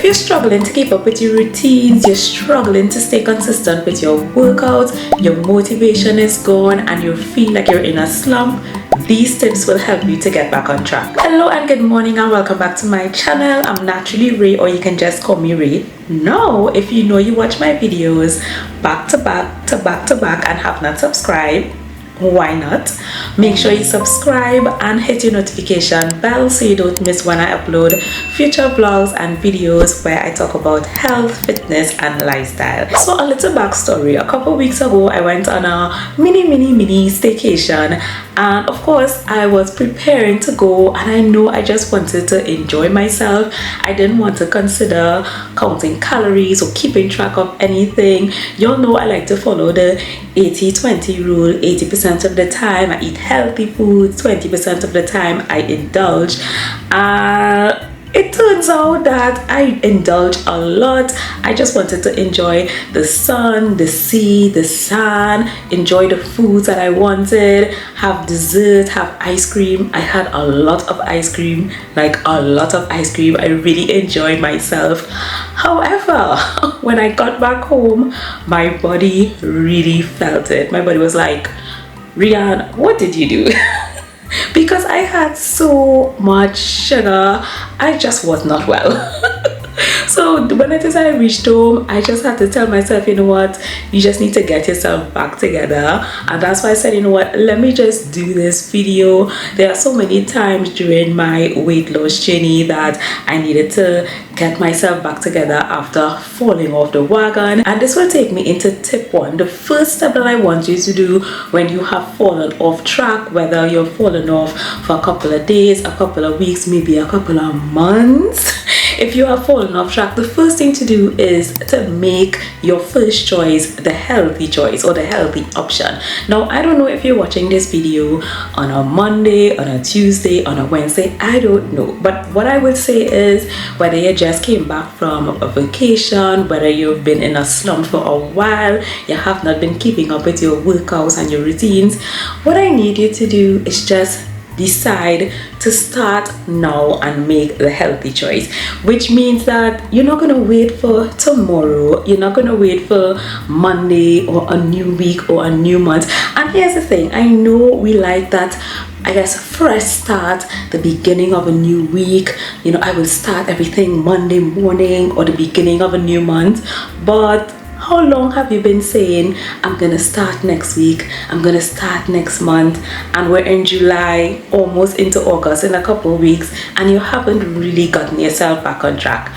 If you're struggling to keep up with your routines, you're struggling to stay consistent with your workouts, your motivation is gone, and you feel like you're in a slump, these tips will help you to get back on track. Hello and good morning and welcome back to my channel. I'm Naturally Ray, or you can just call me Ray. Now, if you know you watch my videos back to back and have not subscribed, why not? Make sure you subscribe and hit your notification bell so you don't miss when I upload future vlogs and videos where I talk about health, fitness and lifestyle. So a little backstory: a couple weeks ago I went on a mini staycation, and of course I was preparing to go, and I know I just wanted to enjoy myself. I didn't want to consider counting calories or keeping track of anything. Y'all know I like to follow the 80-20 rule. 80% of the time I eat healthy foods, 20% of the time I indulge. It turns out that I indulge a lot. I just wanted to enjoy the sun, the sea, the sand, enjoy the foods that I wanted, have dessert, have ice cream. I had a lot of ice cream, like a lot of ice cream. I really enjoyed myself. However, when I got back home, my body really felt it. My body was like, Rian, what did you do? Because I had so much sugar, I just was not well. So when I reached home, I just had to tell myself, you know what, you just need to get yourself back together. And that's why I said, you know what, let me just do this video. There are so many times during my weight loss journey that I needed to get myself back together after falling off the wagon. And this will take me into tip 1. The first step that I want you to do when you have fallen off track, whether you're fallen off for a couple of days, a couple of weeks, maybe a couple of months. If you have fallen off track, the first thing to do is to make your first choice the healthy choice or the healthy option. Now, I don't know if you're watching this video on a Monday, on a Tuesday, on a Wednesday, I don't know. But what I would say is, whether you just came back from a vacation, whether you've been in a slump for a while, you have not been keeping up with your workouts and your routines, what I need you to do is just decide to start now and make the healthy choice, which means that you're not going to wait for tomorrow, you're not going to wait for Monday or a new week or a new month. And here's the thing, I know we like that, I guess, fresh start, the beginning of a new week. You know, I will start everything Monday morning or the beginning of a new month. But how long have you been saying, I'm gonna start next week, I'm gonna start next month, and we're in July, almost into August, in a couple of weeks, and you haven't really gotten yourself back on track?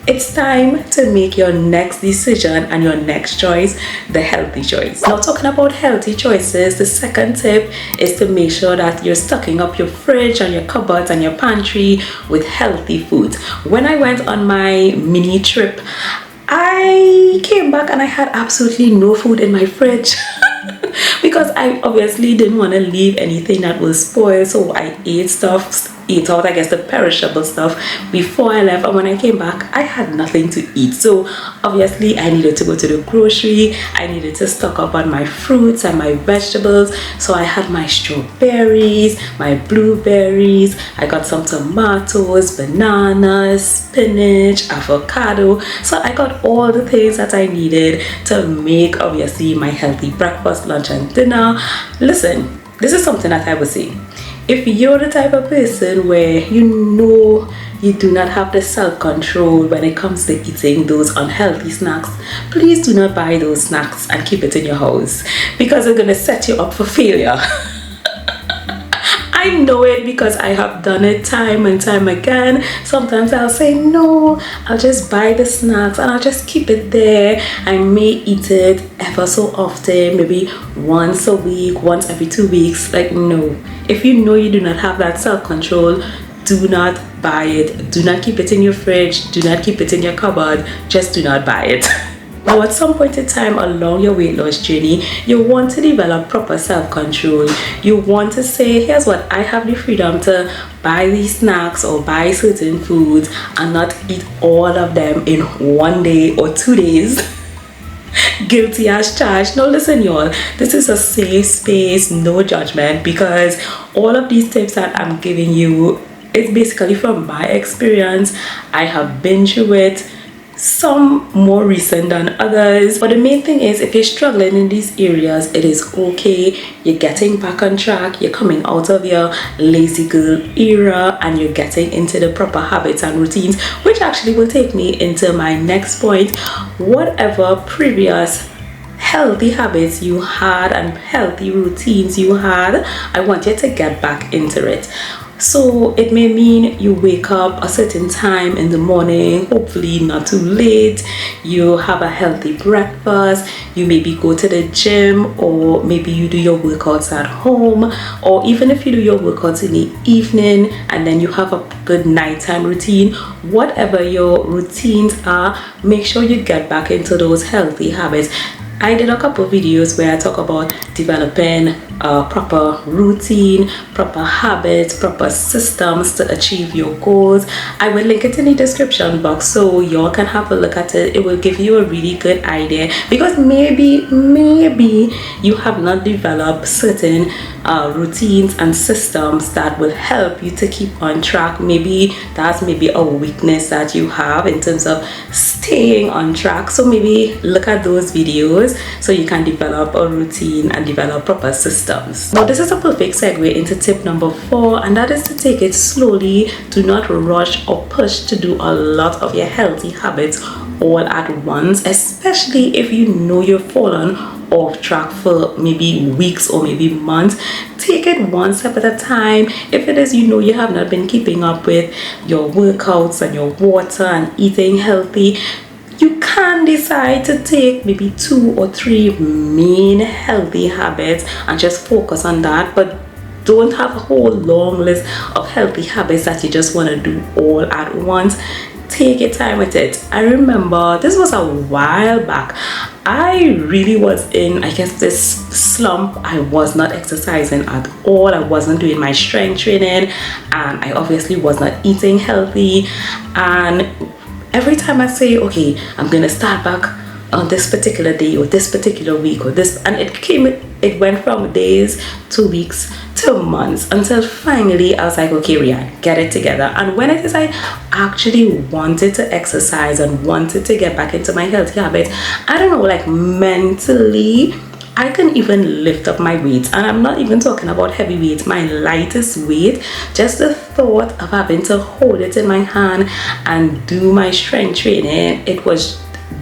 It's time to make your next decision and your next choice the healthy choice. Now, talking about healthy choices, the second tip is to make sure that you're stocking up your fridge and your cupboards and your pantry with healthy foods. When I went on my mini trip, I came back and I had absolutely no food in my fridge because I obviously didn't want to leave anything that was spoiled. So I ate out, I guess, the perishable stuff before I left, and when I came back I had nothing to eat. So obviously I needed to go to the grocery, I needed to stock up on my fruits and my vegetables. So I had my strawberries, my blueberries, I got some tomatoes, bananas, spinach, avocado. So I got all the things that I needed to make, obviously, my healthy breakfast, lunch and dinner. Listen, this is something that I would say. If you're the type of person where you know you do not have the self-control when it comes to eating those unhealthy snacks, please do not buy those snacks and keep it in your house, because they're going to set you up for failure. I know it because I have done it time and time again. Sometimes I'll say, no, I'll just buy the snacks and I'll just keep it there. I may eat it ever so often, maybe once a week, once every 2 weeks. Like, no. If you know you do not have that self-control, do not buy it. Do not keep it in your fridge. Do not keep it in your cupboard. Just do not buy it. Now, at some point in time along your weight loss journey, you want to develop proper self-control. You want to say, here's what, I have the freedom to buy these snacks or buy certain foods and not eat all of them in 1 day or 2 days. Guilty as charged. Now listen, y'all, this is a safe space, no judgment, because all of these tips that I'm giving you, it's basically from my experience. I have been through it, some more recent than others, but the main thing is if you're struggling in these areas, it is okay. You're getting back on track, you're coming out of your lazy girl era, and you're getting into the proper habits and routines, which actually will take me into my next point. Whatever previous healthy habits you had and healthy routines you had, I want you to get back into it. So it may mean you wake up a certain time in the morning, hopefully not too late. You have a healthy breakfast. You maybe go to the gym, or maybe you do your workouts at home, or even if you do your workouts in the evening and then you have a good nighttime routine. Whatever your routines are, make sure you get back into those healthy habits. I did a couple of videos where I talk about developing a proper routine, proper habits, proper systems to achieve your goals. I will link it in the description box so y'all can have a look at it. It will give you a really good idea, because maybe you have not developed certain routines and systems that will help you to keep on track. Maybe that's a weakness that you have in terms of staying on track. So maybe look at those videos so you can develop a routine and develop proper systems. Now this is a perfect segue into tip number 4, and that is to take it slowly. Do not rush or push to do a lot of your healthy habits all at once, especially if you know you've fallen off track for maybe weeks or maybe months. Take it one step at a time. If it is you have not been keeping up with your workouts and your water and eating healthy, you can decide to take maybe 2 or 3 main healthy habits and just focus on that, but don't have a whole long list of healthy habits that you just want to do all at once. Take your time with it. I remember this was a while back. I really was in, this slump. I was not exercising at all. I wasn't doing my strength training, and I obviously was not eating healthy. And every time I say, okay, I'm gonna start back on this particular day or this particular week or this, and it went from days to weeks to months, until finally I was like, okay, Rian, get it together. And when it is I actually wanted to exercise and wanted to get back into my healthy habits, I don't know, like mentally, I can even lift up my weights, and I'm not even talking about heavy weights, my lightest weight. Just the thought of having to hold it in my hand and do my strength training,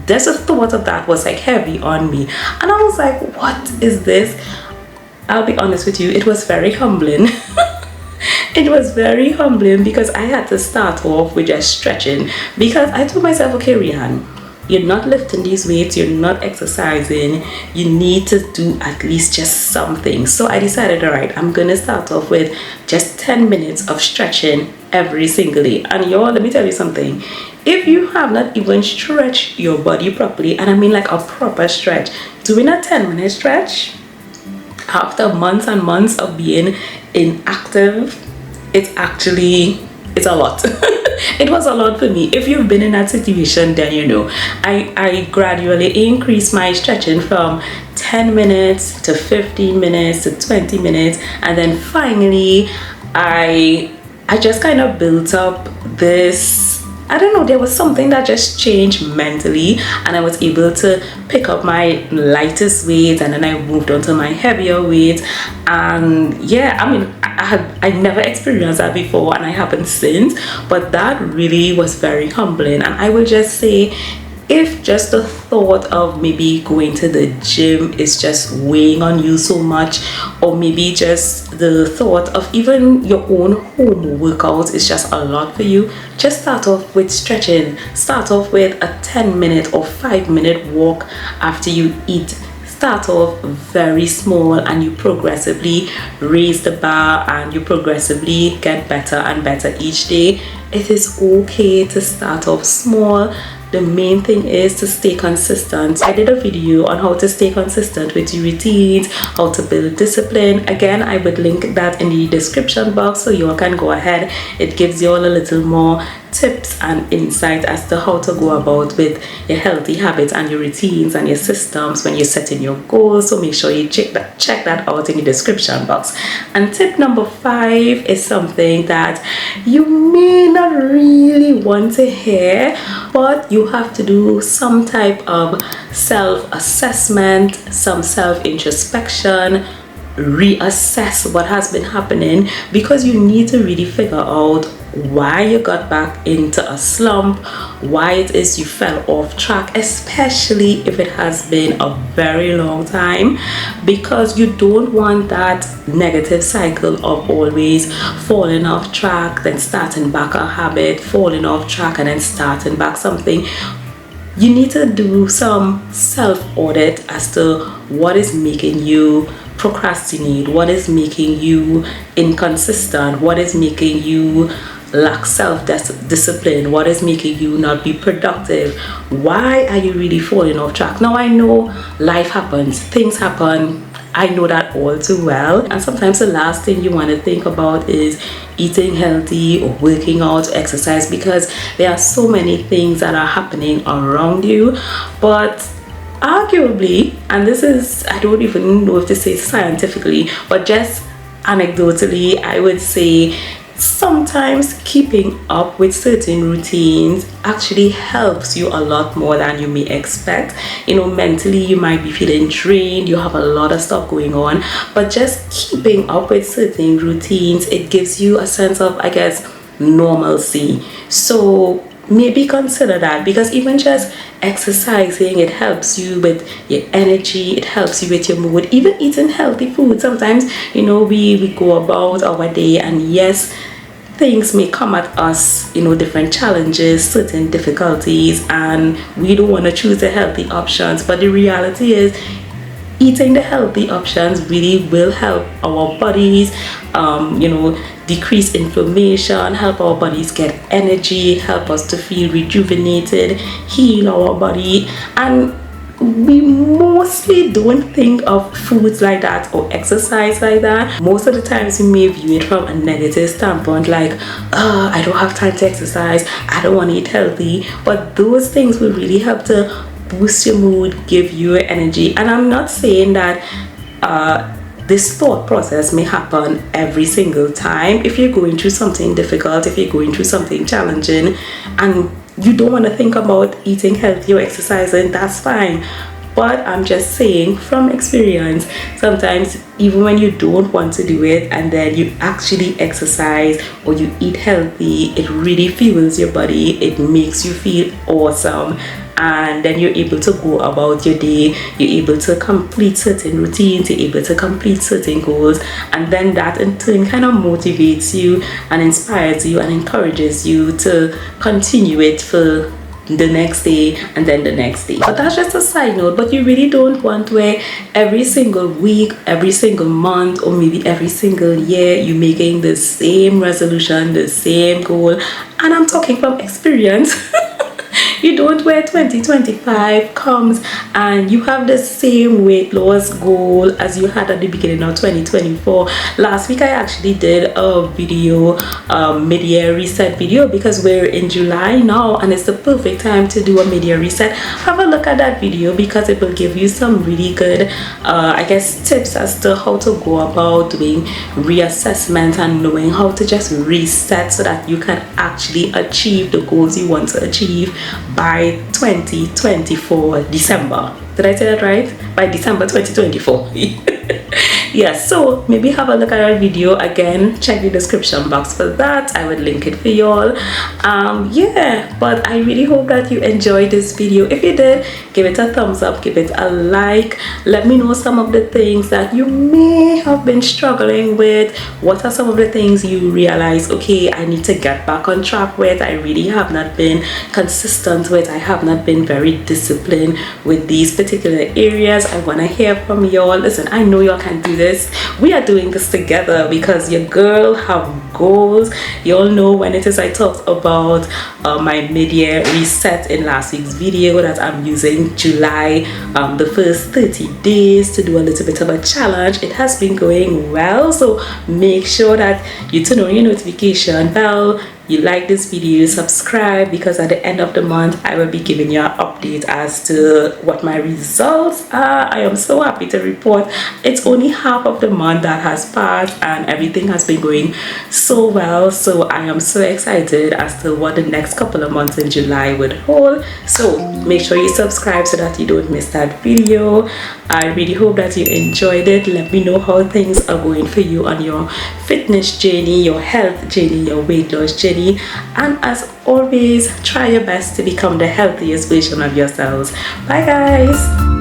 just the thought of that was like heavy on me. And I was like, what is this? I'll be honest with you, it was very humbling. It was very humbling because I had to start off with just stretching, because I told myself, okay, Rihan, you're not lifting these weights, you're not exercising, you need to do at least just something. So I decided, all right, I'm gonna start off with just 10 minutes of stretching every single day. And y'all, let me tell you something. If you have not even stretched your body properly, and I mean like a proper stretch, doing a 10-minute stretch after months and months of being inactive, it's a lot. It was a lot for me. If you've been in that situation, then you know. I gradually increased my stretching from 10 minutes to 15 minutes to 20 minutes, and then finally I just kind of built up this, I don't know, there was something that just changed mentally, and I was able to pick up my lightest weight, and then I moved on to my heavier weight. And yeah, I mean, I never experienced that before, and I haven't since, but that really was very humbling. And I will just say, if just the thought of maybe going to the gym is just weighing on you so much, or maybe just the thought of even your own home workouts is just a lot for you, just start off with stretching. Start off with a 10-minute or 5-minute walk after you eat. Start off very small, and you progressively raise the bar, and you progressively get better and better each day. it is okay to start off small. The main thing is to stay consistent. I did a video on how to stay consistent with your routines, how to build discipline. Again, I would link that in the description box so you all can go ahead. It gives you all a little more tips and insight as to how to go about with your healthy habits and your routines and your systems when you're setting your goals. So make sure you check that out in the description box. And tip number 5 is something that you may not really want to hear, but you have to do some type of self-assessment, some self-introspection, reassess what has been happening, because you need to really figure out why you got back into a slump, why it is you fell off track, especially if it has been a very long time, because you don't want that negative cycle of always falling off track, then starting back a habit, falling off track and then starting back something. You need to do some self-audit as to what is making you procrastinate, what is making you inconsistent, what is making you lack self-discipline, what is making you not be productive, why are you really falling off track. Now I know life happens, things happen, I know that all too well, and sometimes the last thing you want to think about is eating healthy or working out, exercise, because there are so many things that are happening around you. But arguably, and this is, I don't even know if to say scientifically, but just anecdotally, I would say sometimes keeping up with certain routines actually helps you a lot more than you may expect. You know, mentally you might be feeling drained, you have a lot of stuff going on, but just keeping up with certain routines, it gives you a sense of, I guess, normalcy. So maybe consider that, because even just exercising, it helps you with your energy, it helps you with your mood. Even eating healthy food, sometimes, you know, we go about our day and yes, things may come at us, you know, different challenges, certain difficulties, and we don't want to choose the healthy options, but the reality is eating the healthy options really will help our bodies, you know, decrease inflammation, help our bodies get energy, help us to feel rejuvenated, heal our body. And we mostly don't think of foods like that or exercise like that. Most of the times we may view it from a negative standpoint, like, I don't have time to exercise, I don't want to eat healthy. But those things will really help to boost your mood, give you energy. And I'm not saying that this thought process may happen every single time. If you're going through something difficult, if you're going through something challenging and you don't want to think about eating healthy or exercising, that's fine. But I'm just saying from experience, sometimes even when you don't want to do it and then you actually exercise or you eat healthy, it really fuels your body, it makes you feel awesome, and then you're able to go about your day, you're able to complete certain routines, you're able to complete certain goals, and then that in turn kind of motivates you and inspires you and encourages you to continue it for the next day and then the next day. But that's just a side note. But you really don't want where every single week, every single month, or maybe every single year you're making the same resolution, the same goal. And I'm talking from experience. You don't, where 2025 comes and you have the same weight loss goal as you had at the beginning of 2024. Last week I actually did a video, mid-year reset video, because we're in July now and it's the perfect time to do a mid-year reset. Have a look at that video because it will give you some really good I guess tips as to how to go about doing reassessment and knowing how to just reset so that you can actually achieve the goals you want to achieve by 2024 December. Did I say that right? By December 2024. Yes, so maybe have a look at our video again. Check the description box for that. I would link it for y'all. Yeah, but I really hope that you enjoyed this video. If you did, give it a thumbs up, give it a like. Let me know some of the things that you may have been struggling with. What are some of the things you realize, okay, I need to get back on track with? I really have not been consistent with. I have not been very disciplined with these particular areas. I want to hear from y'all. Listen, I know y'all can do this. We are doing this together because your girl have goals. You all know when it is I talked about my mid-year reset in last week's video that I'm using July, the first 30 days to do a little bit of a challenge. It has been going well, so make sure that you turn on your notification bell, you like this video, subscribe, because at the end of the month I will be giving you an update as to what my results are. I am so happy to report it's only half of the month that has passed and everything has been going so well, so I am so excited as to what the next couple of months in July would hold. So make sure you subscribe so that you don't miss that video. I really hope that you enjoyed it. Let me know how things are going for you on your fitness journey, your health journey, your weight loss journey, and as always, try your best to become the healthiest version of yourselves. Bye guys.